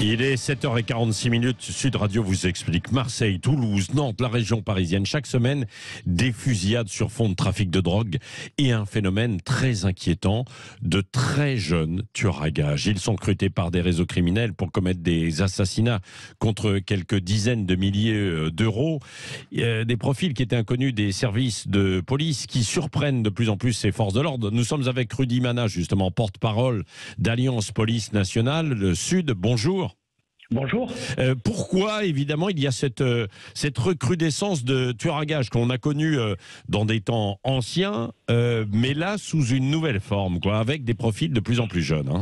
Il est 7h46, Sud Radio vous explique. Marseille, Toulouse, Nantes, la région parisienne. Chaque semaine, des fusillades sur fond de trafic de drogue et un phénomène très inquiétant de très jeunes tueurs à gages. Ils sont recrutés par des réseaux criminels pour commettre des assassinats contre quelques dizaines de milliers d'euros. Des profils qui étaient inconnus des services de police qui surprennent de plus en plus ces forces de l'ordre. Nous sommes avec Rudy Mana, justement, porte-parole d'Alliance Police Nationale, le Sud. Bonjour. Bonjour. Pourquoi, évidemment, il y a cette recrudescence de tueurs à gages qu'on a connus dans des temps anciens, mais là, sous une nouvelle forme, quoi, avec des profils de plus en plus jeunes, hein.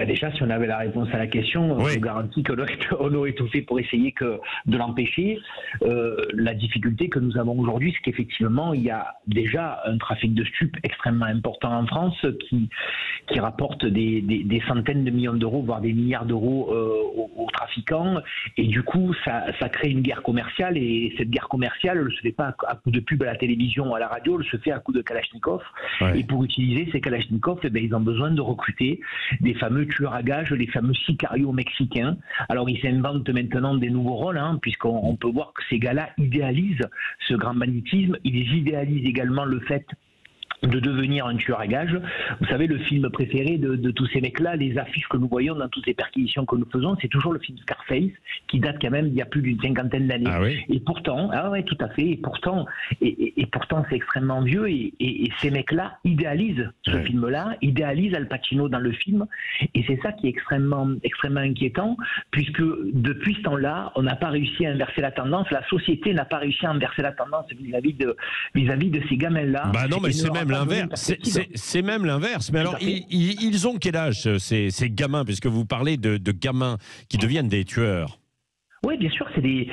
Déjà, si on avait la réponse à la question, oui, je vous garantis qu'on aurait tout fait pour essayer de l'empêcher. La difficulté que nous avons aujourd'hui, c'est qu'effectivement, il y a déjà un trafic de stupes extrêmement important en France qui rapporte des centaines de millions d'euros, voire des milliards d'euros aux trafiquants. Et du coup, ça crée une guerre commerciale. Et cette guerre commerciale, elle ne se fait pas à coup de pub à la télévision ou à la radio, elle se fait à coup de Kalachnikov. Ouais. Et pour utiliser ces Kalachnikov, ils ont besoin de recruter des fameux tueurs à gages, les fameux sicarios mexicains. Alors ils s'inventent maintenant des nouveaux rôles, puisqu'on peut voir que ces gars-là idéalisent ce grand banditisme. Ils idéalisent également le fait de devenir un tueur à gages. Vous savez, le film préféré de tous ces mecs-là, les affiches que nous voyons dans toutes les perquisitions que nous faisons, c'est toujours le film Scarface, qui date quand même d'il y a plus d'une cinquantaine d'années. Ah oui. Et pourtant, tout à fait, et pourtant c'est extrêmement vieux, et ces mecs-là idéalisent ce film-là, idéalisent Al Pacino dans le film, et c'est ça qui est extrêmement inquiétant, puisque depuis ce temps-là, on n'a pas réussi à inverser la tendance, la société n'a pas réussi à inverser la tendance vis-à-vis de ces gamins-là. Bah non, mais c'est même l'inverse. C'est même l'inverse. Mais alors, ils ont quel âge, ces gamins, puisque vous parlez de gamins qui deviennent des tueurs? Oui, bien sûr, c'est des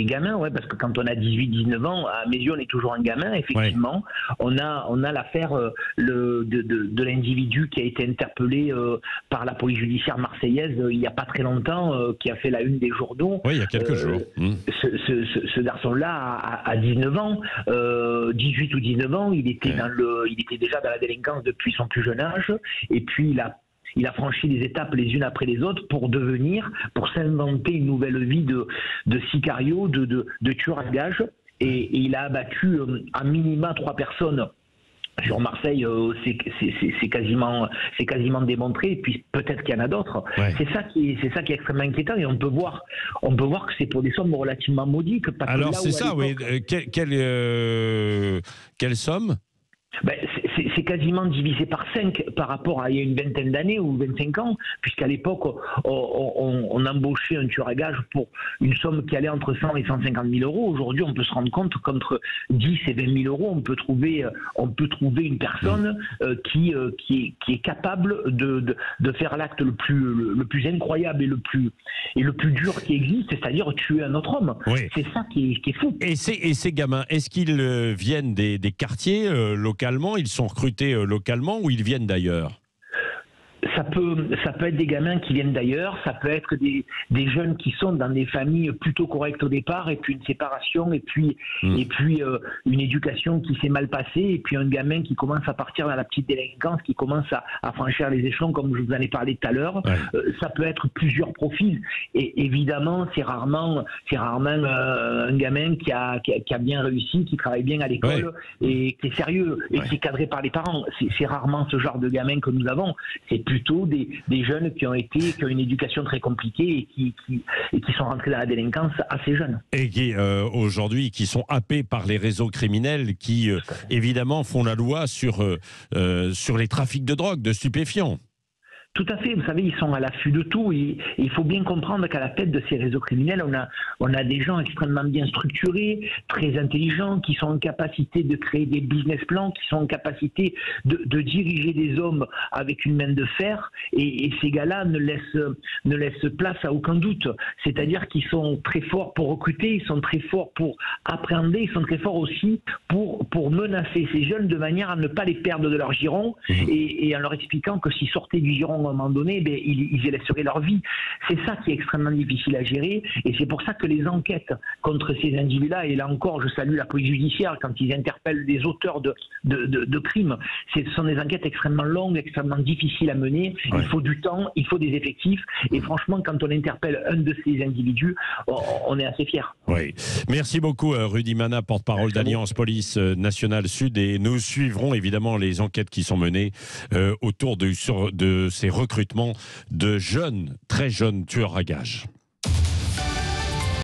gamins, parce que quand on a 18-19 ans, à mes yeux, on est toujours un gamin, effectivement. Ouais. On a l'affaire de l'individu qui a été interpellé par la police judiciaire marseillaise il n'y a pas très longtemps, qui a fait la une des journaux. Oui, il y a quelques jours. Ce garçon-là a 19 ans, 18 ou 19 ans, il était déjà dans la délinquance depuis son plus jeune âge, et puis il a franchi les étapes les unes après les autres pour s'inventer une nouvelle vie de sicario, de tueur à gages. Et il a abattu à minima 3 personnes. Sur Marseille, c'est quasiment démontré. Et puis peut-être qu'il y en a d'autres. Ouais. C'est ça qui est extrêmement inquiétant. Et on peut voir que c'est pour des sommes relativement maudiques. Alors c'est ça, oui. Quelle somme? C'est quasiment divisé par 5 par rapport à il y a une vingtaine d'années ou 25 ans, puisqu'à l'époque, on embauchait un tueur à gages pour une somme qui allait entre 100 et 150 000 euros. Aujourd'hui, on peut se rendre compte qu'entre 10 et 20 000 euros, on peut trouver une personne qui est capable de faire l'acte le plus incroyable et le plus dur qui existe, c'est-à-dire tuer un autre homme. Oui. C'est ça qui est fou. Et ces gamins, est-ce qu'ils viennent des quartiers localement? Ils sont recrutés localement ou ils viennent d'ailleurs? Ça peut être des gamins qui viennent d'ailleurs, ça peut être des jeunes qui sont dans des familles plutôt correctes au départ, et puis une séparation, et puis une éducation qui s'est mal passée, et puis un gamin qui commence à partir dans la petite délinquance, qui commence à franchir les échelons, comme je vous en ai parlé tout à l'heure. Ouais. Ça peut être plusieurs profils, et évidemment, c'est rarement un gamin qui a bien réussi, qui travaille bien à l'école, et qui est sérieux, et qui est cadré par les parents. C'est rarement ce genre de gamin que nous avons. C'est plutôt des jeunes qui ont une éducation très compliquée et qui sont rentrés dans la délinquance assez jeunes. Et qui, aujourd'hui, qui sont happés par les réseaux criminels qui, évidemment, font la loi sur les trafics de drogue, de stupéfiants. Tout à fait, vous savez, ils sont à l'affût de tout, et il faut bien comprendre qu'à la tête de ces réseaux criminels, on a des gens extrêmement bien structurés, très intelligents, qui sont en capacité de créer des business plans, qui sont en capacité de diriger des hommes avec une main de fer, et ces gars-là ne laissent place à aucun doute. C'est-à-dire qu'ils sont très forts pour recruter, ils sont très forts pour appréhender, ils sont très forts aussi pour menacer ces jeunes de manière à ne pas les perdre de leur giron, et en leur expliquant que s'ils sortaient du giron à un moment donné, ils y laisseraient leur vie. C'est ça qui est extrêmement difficile à gérer, et c'est pour ça que les enquêtes contre ces individus-là, et là encore, je salue la police judiciaire quand ils interpellent des auteurs de crimes, ce sont des enquêtes extrêmement longues, extrêmement difficiles à mener. Ouais. Il faut du temps, il faut des effectifs, et franchement, quand on interpelle un de ces individus, on est assez fiers. Oui. Merci beaucoup, Rudy Mana, porte-parole d'Alliance Police Nationale Sud, et nous suivrons évidemment les enquêtes qui sont menées autour de ces recrutements de jeunes, très jeunes tueurs à gages.